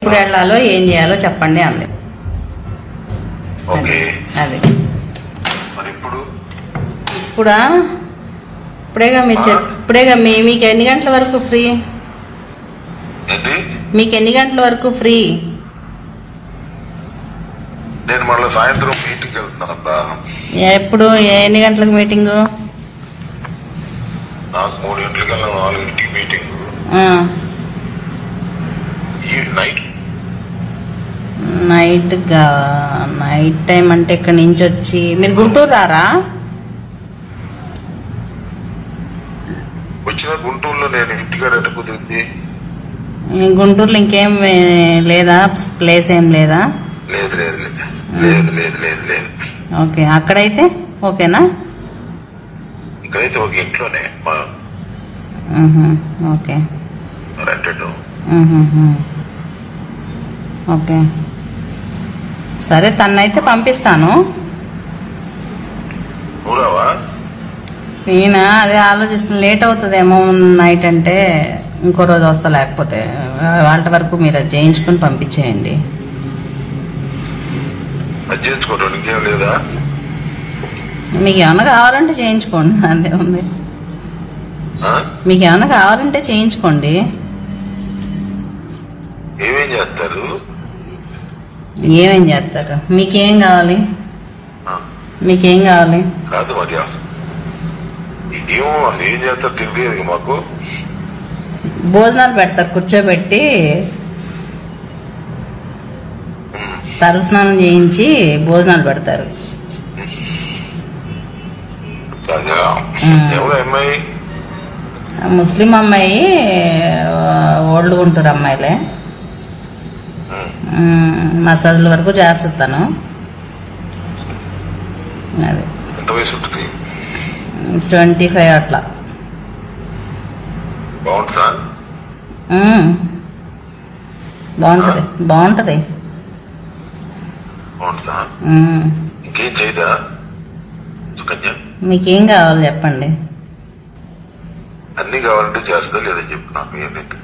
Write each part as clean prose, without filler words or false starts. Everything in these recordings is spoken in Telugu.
ఎప్పుడు వెళ్ళాలో ఏం చేయాలో చెప్పండి అంది. అది ఇప్పుడేగా మీకు ఎన్ని గంటల వరకు ఫ్రీ? మీకు ఎన్ని గంటల వరకు ఫ్రీ? నేను మళ్ళీ సాయంత్రం మీటింగ్ వెళ్తున్నానబ్బా. ఎప్పుడు ఎన్ని గంటలకు మీటింగ్? నాకు 3 గంటలకల్లా 4 గంటలకి మీటింగ్. నైట్ టైం అంటే ఇక్కడ నుంచి వచ్చి మీరు గుంటూరు రారా? వచ్చిన గుంటూరులో నేను ఇంటికాడ కుదిరింది. గుంటూరులో ఇంకేం లేదా? ప్లేస్ ఏం లేదా? లేదు లేదు లేదు లేదు లేదు లేదు. ఓకే, అక్కడైతే ఓకేనా? ఇక్కడైతే ఒక ఇంట్లోనే ఓకే రెంటెడ్. ఓకే సరే, తన్నైతే పంపిస్తాను. నేనా అదే ఆలోచిస్తున్నా, లేట్ అవుతుందేమో నైట్ అంటే. ఇంకో రోజు వస్తా, లేకపోతే వాళ్ళ వరకు మీరు అది చేయించుకుని పంపించేయండి. మీకు ఏమన్నా కావాలంటే చేయించుకోండి, అదే ఉంది. మీకు ఏమన్నా కావాలంటే చేయించుకోండి. ఏమేం చేస్తారు? మీకేం కావాలి? మీకేం కావాలి? కాదు మరి ఏమో ఏం చేస్తారు తెలియదు మాకు. భోజనాలు పెడతారు, కూర్చోబెట్టి తలస్నానం చేయించి భోజనాలు పెడతారు. ముస్లిం అమ్మాయి, ఓల్డ్ గుంటూరు అమ్మాయిలే. మసాజ్ల వరకు చేస్తాను. అది 25 అట్లా. బాగుంటది. మీకేం కావాలి చెప్పండి. అన్ని కావాలంటే చేస్తా లేదని చెప్పి నాకు ఏమైతే.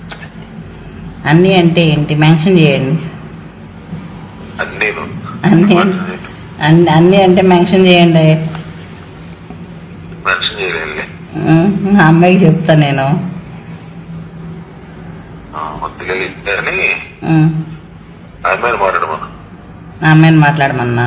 అన్ని అంటే ఏంటి? మెన్షన్ చేయండి. అన్ని అంటే మెన్షన్ చేయండి. నా అమ్మాయికి చెప్తా నేను. అమ్మాయిని మాట్లాడమన్నా.